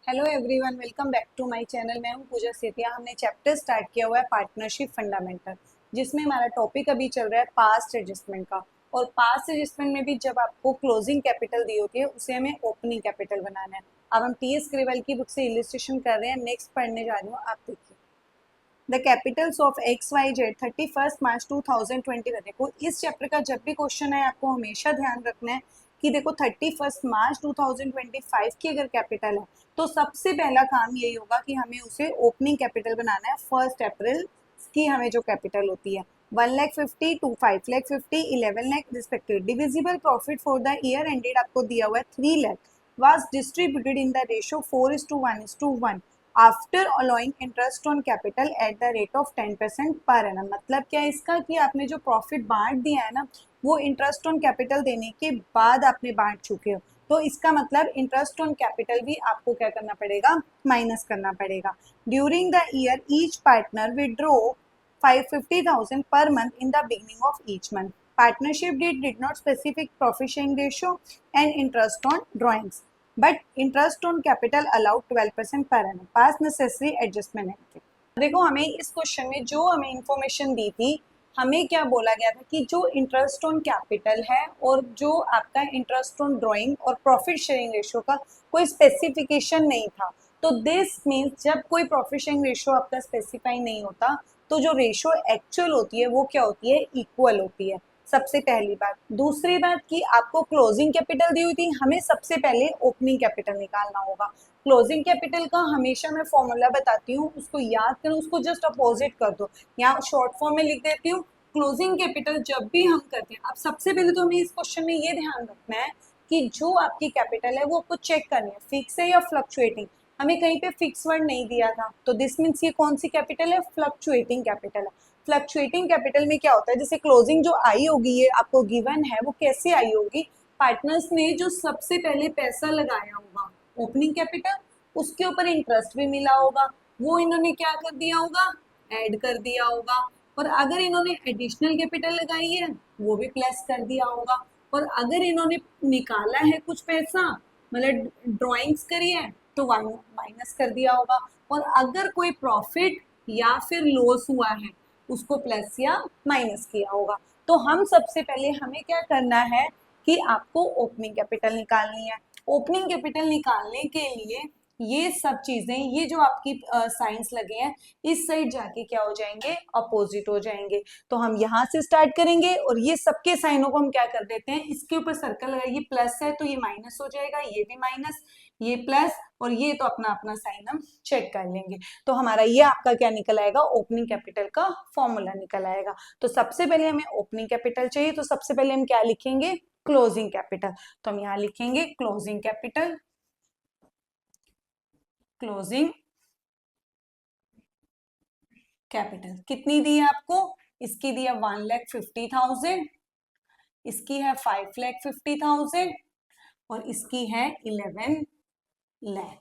Hello everyone, welcome back to my channel. मैं हूं पूजा सेतिया। हमने चैप्टर स्टार्ट किया हुआ है पार्टनरशिप फंडामेंटल, जिसमें हमारा टॉपिक अभी चल रहा है पास्ट एडजस्टमेंट का। और पास्ट एडजस्टमेंट में भी जब आपको क्लोजिंग कैपिटल दी होती है उसे हमें ओपनिंग कैपिटल बनाना है। अब हम टी.एस. क्रिवल की बुक से इलिस्ट्रेशन कर रहे हैं। नेक्स्ट पढ़ने जा रही हूँ, आप देखिए। The capitals of X Y Z 31 March 2020 का। देखो, इस चैप्टर का जब भी क्वेश्चन है आपको हमेशा ध्यान रखना है कि देखो 31 मार्च 2025 की अगर कैपिटल है तो सबसे पहला काम यही होगा कि हमें उसे ओपनिंग कैपिटल बनाना है। 1 अप्रैल की हमें जो कैपिटल होती है 1,50,000, 5,50,000, 11,00,000 respective. Divisible profit for the year ended आपको दिया हुआ है 3,00,000 was distributed in the ratio 4:1:1 after allowing interest on capital at the rate of 10% per annum. मतलब क्या है इसका कि आपने जो प्रॉफिट बांट दिया है ना वो इंटरेस्ट ऑन कैपिटल देने के बाद आपने बांट चुके हो, तो इसका मतलब इंटरेस्ट ऑन कैपिटल भी आपको क्या करना पड़ेगा, माइनस करना पड़ेगा। During the year each partner withdraw 550,000 per month in the beginning of each month. Partnership deed did not specific profit sharing ratio and interest on drawings, but interest on capital allowed 12% per annum. Past necessary adjustment entry. देखो, हमें इस question में जो हमें information दी थी, हमें क्या बोला गया था कि जो इंटरेस्ट ऑन कैपिटल है और जो आपका इंटरेस्ट ऑन ड्राइंग और प्रॉफिट शेयरिंग रेशियो का कोई स्पेसिफिकेशन नहीं था। तो दिस मीन्स जब कोई प्रॉफिट शेयरिंग रेशियो आपका स्पेसिफाई नहीं होता तो जो रेशियो एक्चुअल होती है वो क्या होती है, इक्वल होती है। सबसे पहली बात। दूसरी बात कि आपको क्लोजिंग कैपिटल दी हुई थी, हमें सबसे पहले ओपनिंग कैपिटल निकालना होगा। क्लोजिंग कैपिटल का हमेशा मैं फॉर्मूला बताती हूँ, उसको याद करो, उसको जस्ट अपोजिट कर दो। यहाँ शॉर्ट फॉर्म में लिख देती हूँ। क्लोजिंग कैपिटल जब भी हम करते हैं, अब सबसे पहले तो हमें इस क्वेश्चन में ये ध्यान रखना है कि जो आपकी कैपिटल है वो आपको चेक करनी है, फिक्स है या फ्लक्चुएटिंग। हमें कहीं पे फिक्स वर्ड नहीं दिया था, तो दिस मीन्स ये कौन सी कैपिटल है, फ्लक्चुएटिंग कैपिटल है। फ्लक्चुएटिंग कैपिटल में क्या होता है, जैसे क्लोजिंग जो आई होगी ये आपको गिवन है, वो कैसे आई होगी, पार्टनर्स ने जो सबसे पहले पैसा लगाया होगा ओपनिंग कैपिटल, उसके ऊपर इंटरेस्ट भी मिला होगा, वो इन्होंने क्या कर दिया होगा, ऐड कर दिया होगा। और अगर इन्होंने एडिशनल कैपिटल लगाई है वो भी प्लस कर दिया होगा। और अगर इन्होंने निकाला है कुछ पैसा, मतलब ड्राइंग्स करी है, तो माइनस कर दिया होगा। और अगर कोई प्रॉफिट या फिर लॉस हुआ है उसको प्लस या माइनस किया होगा। तो हम सबसे पहले हमें क्या करना है कि आपको ओपनिंग कैपिटल निकालनी है। ओपनिंग कैपिटल निकालने के लिए ये सब चीजें, ये जो आपकी साइंस लगे हैं इस साइड जाके क्या हो जाएंगे, अपोजिट हो जाएंगे। तो हम यहाँ से स्टार्ट करेंगे और ये सबके साइनों को हम क्या कर देते हैं, इसके ऊपर सर्कल लगाइए। प्लस है तो ये माइनस हो जाएगा, ये भी माइनस, ये प्लस, और ये तो अपना अपना साइन हम चेक कर लेंगे। तो हमारा ये आपका क्या निकल आएगा, ओपनिंग कैपिटल का फॉर्मूला निकल आएगा। तो सबसे पहले हमें ओपनिंग कैपिटल चाहिए, तो सबसे पहले हम क्या लिखेंगे, क्लोजिंग कैपिटल। तो हम यहाँ लिखेंगे क्लोजिंग कैपिटल। क्लोजिंग कैपिटल कितनी दी है आपको, इसकी दी है 1,50,000, इसकी है 5,50,000 और इसकी है 11,00,000।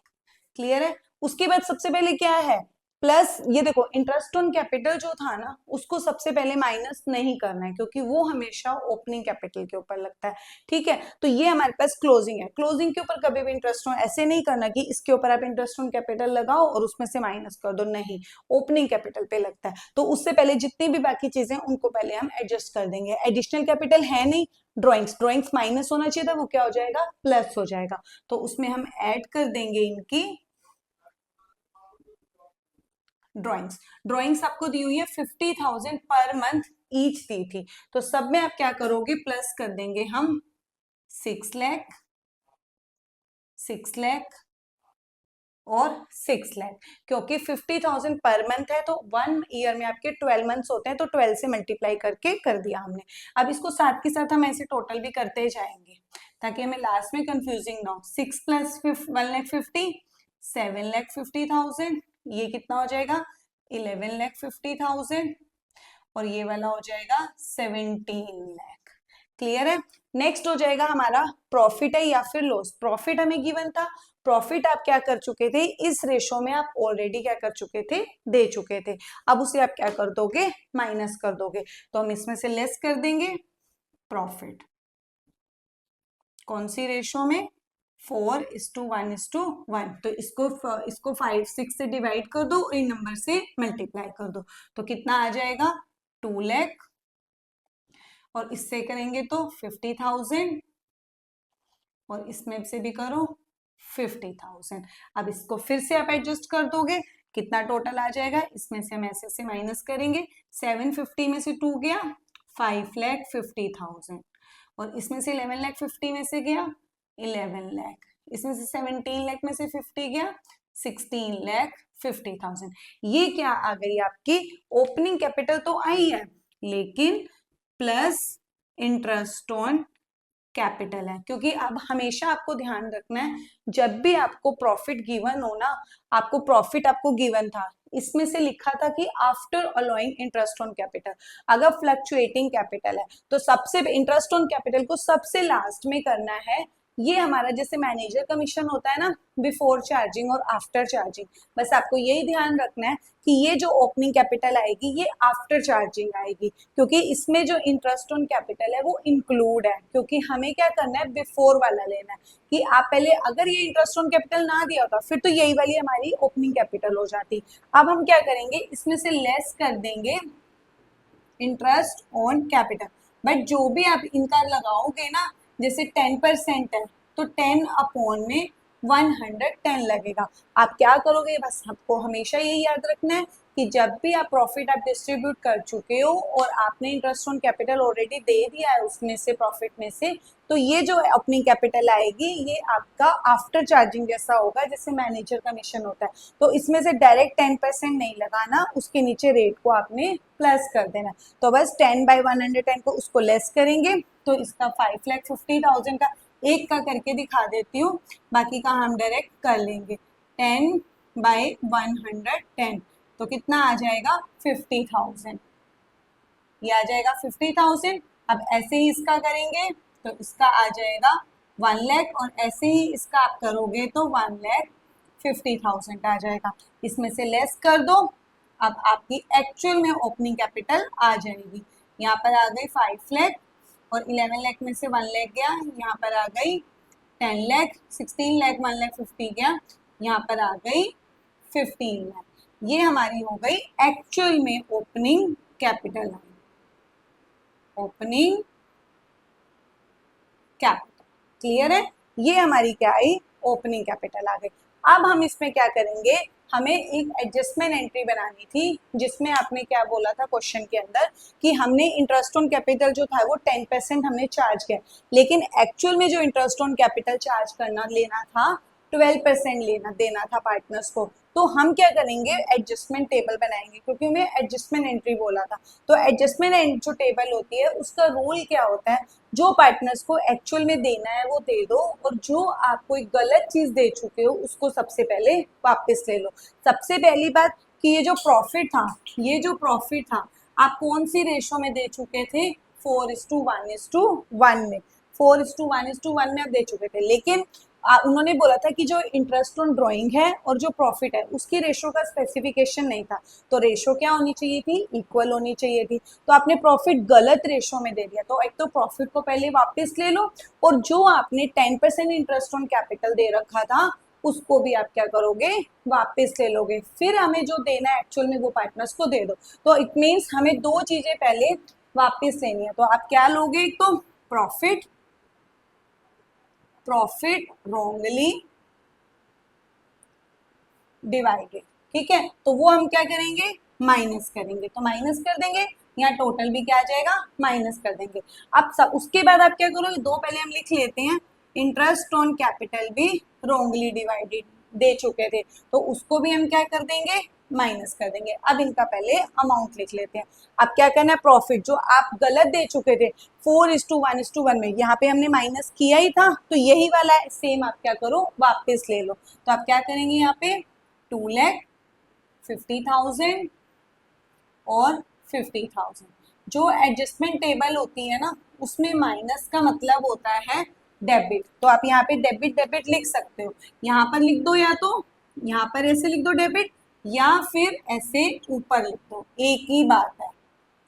क्लियर है। उसके बाद सबसे पहले क्या है, प्लस। ये देखो इंटरेस्ट ऑन कैपिटल जो था ना उसको सबसे पहले माइनस नहीं करना है, क्योंकि वो हमेशा ओपनिंग कैपिटल के ऊपर लगता है। ठीक है, तो ये हमारे पास क्लोजिंग है। क्लोजिंग के ऊपर कभी भी इंटरेस्ट ऑन ऐसे नहीं करना कि इसके ऊपर आप इंटरेस्ट ऑन कैपिटल लगाओ और उसमें से माइनस कर दो, नहीं, ओपनिंग कैपिटल पे लगता है। तो उससे पहले जितनी भी बाकी चीजें उनको पहले हम एडजस्ट कर देंगे। एडिशनल कैपिटल है नहीं, ड्रॉइंग्स माइनस होना चाहिए था, वो क्या हो जाएगा, प्लस हो जाएगा। तो उसमें हम ऐड कर देंगे इनकी ड्रॉइंग्स आपको दी हुई है 50,000 पर मंथ ईच दी थी, तो सब में आप क्या करोगे, प्लस कर देंगे हम 6,00,000, 6,00,000 और 6,00,000, क्योंकि 50,000 पर मंथ है तो 1 ईयर में आपके 12 मंथ्स होते हैं, तो 12 से मल्टीप्लाई करके कर दिया हमने। अब इसको साथ के साथ हम ऐसे टोटल भी करते जाएंगे ताकि हमें लास्ट में कंफ्यूजिंग ना हो। 6 प्लस 1,50,000, 7,50,000, ये कितना हो जाएगा, 11,50,000 और ये वाला हो जाएगा 17,00,000। क्लियर है। नेक्स्ट हो जाएगा हमारा प्रॉफिट है या फिर लॉस। प्रॉफिट हमें गिवन था, प्रॉफिट आप क्या कर चुके थे, इस रेशो में आप ऑलरेडी क्या कर चुके थे, दे चुके थे। अब उसे आप क्या कर दोगे, माइनस कर दोगे। तो हम इसमें से लेस कर देंगे प्रॉफिट। कौन सी रेशो में, 4:1:1, तो इसको 5-6 से डिवाइड कर दो और इन नंबर से मल्टीप्लाई कर दो, तो कितना आ जाएगा 2 लाख, और इससे करेंगे तो 50,000, और इसमें से भी करो 50,000। अब इसको फिर से आप एडजस्ट कर दोगे, कितना टोटल आ जाएगा, इसमें से हम ऐसे से माइनस करेंगे, 750 में से 2 गया 5,50,000, और इसमें से 11,50,000 में से गया 11 लाख, इसमें से 17 लाख में से 50 गया 16,50,000। ये क्या आ गई आपकी ओपनिंग कैपिटल तो आई है, लेकिन प्लस इंटरेस्ट ऑन कैपिटल है, क्योंकि अब हमेशा आपको ध्यान रखना है जब भी आपको प्रॉफिट गिवन हो ना, आपको प्रॉफिट आपको गिवन था, इसमें से लिखा था कि after allowing interest on capital, अगर फ्लक्चुएटिंग कैपिटल है तो सबसे इंटरेस्ट ऑन कैपिटल को सबसे लास्ट में करना है। ये हमारा जैसे मैनेजर कमीशन होता है ना, बिफोर चार्जिंग और आफ्टर चार्जिंग, बस आपको यही ध्यान रखना है कि ये जो ओपनिंग कैपिटल आएगी ये आफ्टर चार्जिंग आएगी, क्योंकि इसमें जो इंटरेस्ट ऑन कैपिटल है वो इंक्लूड है, क्योंकि हमें क्या करना है बिफोर वाला लेना है, कि आप पहले अगर ये इंटरेस्ट ऑन कैपिटल ना दिया होता फिर तो यही वाली हमारी ओपनिंग कैपिटल हो जाती। अब हम क्या करेंगे, इसमें से लेस कर देंगे इंटरेस्ट ऑन कैपिटल, बट जो भी आप इनका लगाओगे ना, जैसे 10% है तो 10 अपॉन में 110 लगेगा। आप क्या करोगे, बस आपको हमेशा यही याद रखना है कि जब भी आप प्रॉफिट आप डिस्ट्रीब्यूट कर चुके हो और आपने इंटरेस्ट ऑन कैपिटल ऑलरेडी दे दिया है उसमें से प्रॉफिट में से, तो ये जो अपनी कैपिटल आएगी ये आपका आफ्टर चार्जिंग जैसा होगा, जैसे मैनेजर कमीशन होता है, तो इसमें से डायरेक्ट 10% नहीं लगाना, उसके नीचे रेट को आपने प्लस कर देना। तो बस 10/110 को उसको लेस करेंगे, तो इसका 5,50,000 का एक का करके दिखा देती हूँ, बाकी का हम डायरेक्ट कर लेंगे। 10/110 तो कितना आ जाएगा 50,000, ये आ जाएगा 50,000। अब ऐसे ही इसका करेंगे तो इसका आ जाएगा 1 लाख, और ऐसे ही इसका आप करोगे तो 1,50,000 आ जाएगा, इसमें से लेस कर दो। अब आपकी एक्चुअल में ओपनिंग कैपिटल आ जाएगी, यहाँ पर आ गई 5 लाख, और 11 लाख में से 1 लाख गया, यहाँ पर आ गई 10 लाख, 16 लाख 1,50,000 गया, यहाँ पर आ गई 15 लाख। ये हमारी हो गई एक्चुअल में opening capital, opening capital. Clear है, ये हमारी क्या आई ओपनिंग कैपिटल आ गई। अब हम इसमें क्या करेंगे, हमें एक एडजस्टमेंट एंट्री बनानी थी, जिसमें आपने क्या बोला था क्वेश्चन के अंदर कि हमने इंटरेस्ट ऑन कैपिटल जो था वो 10% हमने चार्ज किया, लेकिन एक्चुअल में जो इंटरेस्ट ऑन कैपिटल चार्ज करना लेना था 12% लेना देना था पार्टनर्स को। तो हम क्या करेंगे, एडजस्टमेंट टेबल बनाएंगे, क्योंकि हमें एडजस्टमेंट एंट्री बोला था। तो एडजस्टमेंट जो टेबल होती है उसका रूल क्या होता है, जो पार्टनर्स को एक्चुअल में देना है वो दे दो, और जो आप कोई गलत चीज दे चुके हो उसको सबसे पहले वापस ले लो। सबसे पहली बात कि ये जो प्रॉफिट था, ये जो प्रॉफिट था आप कौन सी रेशो में दे चुके थे, 4:1:1 में, 4:1:1 में आप दे चुके थे, लेकिन उन्होंने बोला था कि जो इंटरेस्ट ऑन ड्राइंग है और जो प्रॉफिट है उसकी रेशो का स्पेसिफिकेशन नहीं था, तो रेशो क्या होनी चाहिए थी, इक्वल होनी चाहिए थी। तो आपने प्रॉफिट गलत रेशो में दे दिया, तो एक तो प्रॉफिट को पहले वापस ले लो, और जो आपने 10% इंटरेस्ट ऑन कैपिटल दे रखा था उसको भी आप क्या करोगे, वापस ले लोगे। फिर हमें जो देना है एक्चुअल में वो पार्टनर्स को दे दो। तो इट मीन्स हमें दो चीजें पहले वापस लेनी है, तो आप क्या लोगे, एक तो प्रॉफिट रॉन्गली डिवाइडेड, ठीक है, तो वो हम क्या करेंगे, माइनस करेंगे, तो माइनस कर देंगे, यहाँ टोटल भी क्या आ जाएगा माइनस कर देंगे। अब सब उसके बाद आप क्या करोगे, दो पहले हम लिख लेते हैं, इंटरेस्ट ऑन कैपिटल भी रॉन्गली डिवाइडेड दे चुके थे, तो उसको भी हम क्या कर देंगे, माइनस कर देंगे। अब इनका पहले अमाउंट लिख लेते हैं। अब क्या करना है, प्रॉफिट जो आप गलत दे चुके थे 4:1:1 में, यहाँ पे हमने माइनस किया ही था, तो यही वाला है सेम, आप क्या करो वापस ले लो। तो आप क्या करेंगे, यहाँ पे 2,50,000 और 50,000। जो एडजस्टमेंट टेबल होती है ना उसमें माइनस का मतलब होता है डेबिट, तो आप यहाँ पे डेबिट डेबिट लिख सकते हो, यहाँ पर लिख दो, या तो यहाँ पर ऐसे लिख दो डेबिट, या फिर ऐसे ऊपर लिख दो, एक ही बात है।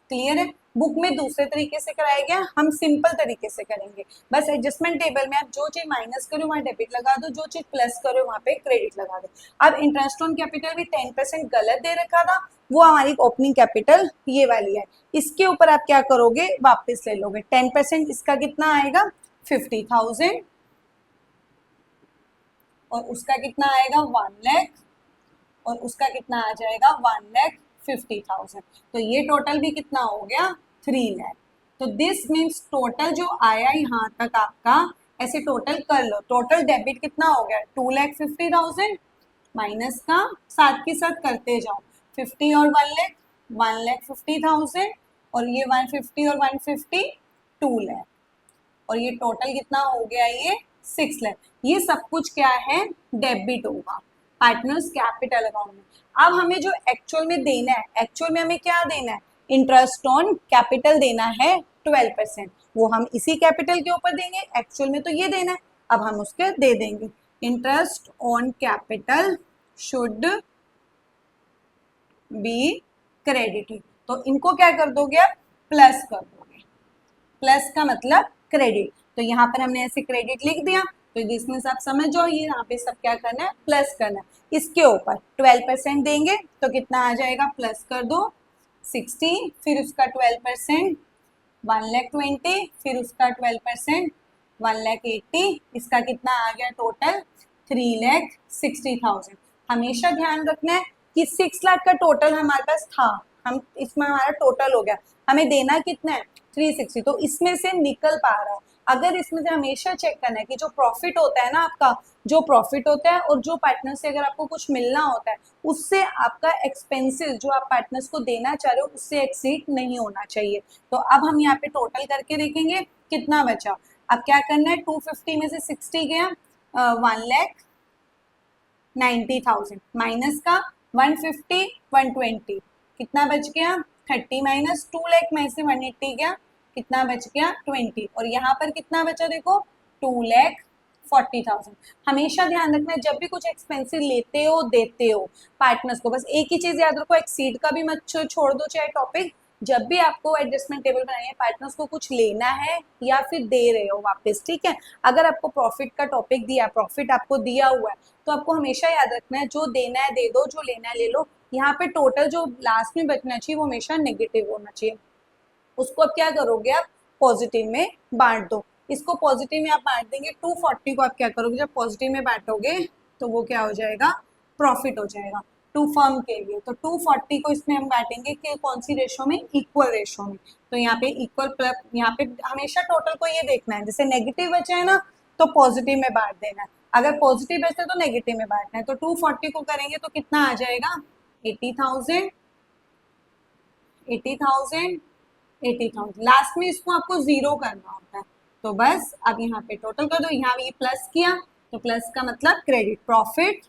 क्लियर है, बुक में दूसरे तरीके से कराया गया, हम सिंपल तरीके से करेंगे। बस एडजस्टमेंट टेबल में आप जो चीज माइनस करो वहाँ डेबिट लगा दो, जो चीज प्लस करो वहाँ पे क्रेडिट लगा दो। अब इंटरेस्ट ऑन कैपिटल भी 10% गलत दे रखा था, वो हमारी ओपनिंग कैपिटल ये वाली है, इसके ऊपर आप क्या करोगे, वापस ले लोगे 10%, इसका कितना आएगा 50,000 और उसका कितना आएगा 1 लाख और उसका कितना आ जाएगा 1,50,000। तो ये टोटल भी कितना हो गया 3 लाख। तो दिस मीन्स टोटल जो आया यहाँ तक आपका, ऐसे टोटल कर लो, टोटल डेबिट कितना हो गया 2,50,000 माइनस का साथ के साथ करते जाओ 50 और 1 लाख 1,50,000 और ये 150 और 150 2 लाख और ये टोटल कितना हो गया ये 6 लाख। ये सब कुछ क्या है डेबिट होगा पार्टनर्स कैपिटल अकाउंट में। अब हमें जो एक्चुअल में देना है, एक्चुअल में हमें क्या देना है, इंटरेस्ट ऑन कैपिटल देना है 12%, वो हम इसी कैपिटल के ऊपर देंगे, एक्चुअल में तो ये देना है, अब हम उसके दे देंगे। Interest on capital should be credited, तो इनको क्या कर दोगे आप प्लस कर दोगे, प्लस का मतलब क्रेडिट, तो यहाँ पर हमने ऐसे क्रेडिट लिख दिया, तो इसमें से आप समझ जाओ ये यहाँ पे सब क्या करना है प्लस करना है। इसके ऊपर 12% देंगे तो कितना आ जाएगा, प्लस कर दो 60, फिर उसका 12% 1,20,000, फिर उसका 12% 1,80,000, इसका कितना आ गया टोटल 3,60,000। हमेशा ध्यान रखना है कि 6 लाख का टोटल हमारे पास था, हम इसमें हमारा टोटल हो गया, हमें देना कितना है 360, तो इसमें से निकल पा रहा है। अगर इसमें से हमेशा चेक करना है कि जो प्रॉफिट होता है ना आपका, जो प्रॉफिट होता है और जो पार्टनर से अगर आपको कुछ मिलना होता है उससे आपका एक्सपेंसेस जो आप पार्टनर्स को देना चाह रहे हो उससे एक्सीड नहीं होना चाहिए। तो अब हम यहाँ पे टोटल करके देखेंगे कितना बचा। अब क्या करना है 250 में से 60 गया 1,90,000 माइनस का 150 120 कितना बच गया 30 माइनस 2 लाख में से 180 गया कितना बच गया 20 और यहाँ पर कितना बचा देखो 2,40,000। हमेशा ध्यान रखना है जब भी कुछ एक्सपेंसिव लेते हो देते हो पार्टनर्स को, बस एक ही चीज याद रखो, एक्सीड का भी मत छोड़ दो चाहे टॉपिक, जब भी आपको एडजस्टमेंट टेबल बनानी है पार्टनर्स को कुछ लेना है या फिर दे रहे हो वापस, ठीक है। अगर आपको प्रॉफिट का टॉपिक दिया, प्रॉफिट आपको दिया हुआ है, तो आपको हमेशा याद रखना है जो देना है दे दो, जो लेना है ले लो। यहाँ पे टोटल जो लास्ट में बचना चाहिए वो हमेशा नेगेटिव होना चाहिए, उसको अब क्या करोगे आप पॉजिटिव में बांट दो। इसको पॉजिटिव में आप बांट देंगे, 240 को आप क्या करोगे जब पॉजिटिव में बांटोगे तो वो क्या हो जाएगा प्रॉफिट हो जाएगा टू फर्म के लिए। तो 240 को इसमें हम बांटेंगे कि कौन सी रेशो में, इक्वल रेशो में। तो यहाँ पे इक्वल प्लस, यहाँ पे हमेशा टोटल को ये देखना है, जैसे नेगेटिव बचा है ना तो पॉजिटिव में बांट देना है, अगर पॉजिटिव बचता है तो नेगेटिव में बांटना है। तो 240 को करेंगे तो कितना आ जाएगा 80,000 80,000 80,000, लास्ट में इसको आपको जीरो करना होता है। तो बस अब यहाँ पे टोटल कर दो, यहाँ ये प्लस किया तो प्लस का मतलब क्रेडिट, प्रॉफिट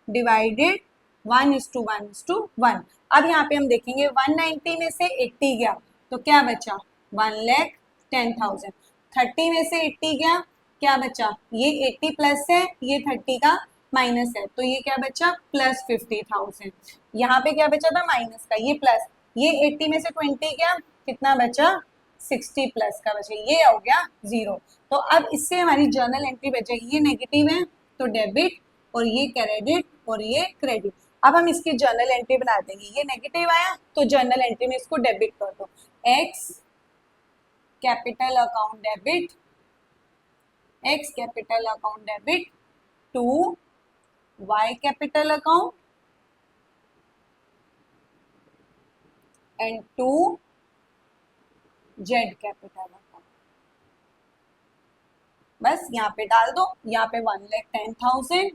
डिवाइडेड 1:1:1। अब यहाँ पे हम देखेंगे 190 में से 80 गया तो क्या बचा 1,10,000, 30 में से 80 गया क्या बचा, ये 80 प्लस है ये 30 का माइनस है तो ये क्या बचा प्लस 50,000। यहाँ पे क्या बचा था माइनस का, ये प्लस, ये 80 में से 20 गया कितना बचा 60 प्लस का बचा, ये हो गया जीरो। तो अब इससे हमारी जर्नल एंट्री बच जाएगी, ये नेगेटिव है तो डेबिट और ये क्रेडिट और ये क्रेडिट। अब हम इसकी जर्नल एंट्री बना देंगे, ये नेगेटिव आया तो जर्नल एंट्री में इसको डेबिट कर दो, X capital account debit, X capital account debit to Y capital account and to Z capital account. बस यहाँ पे डाल दो, यहाँ पे 1,10,000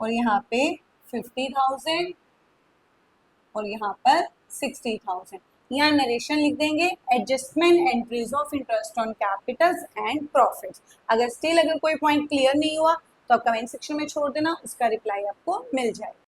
और यहाँ पे 50,000 और यहाँ पर 60,000। यहाँ नरेशन लिख देंगे adjustment entries of interest on Capitals and profits. अगर स्टिल अगर कोई पॉइंट क्लियर नहीं हुआ तो आप कमेंट सेक्शन में छोड़ देना, उसका रिप्लाई आपको मिल जाएगा।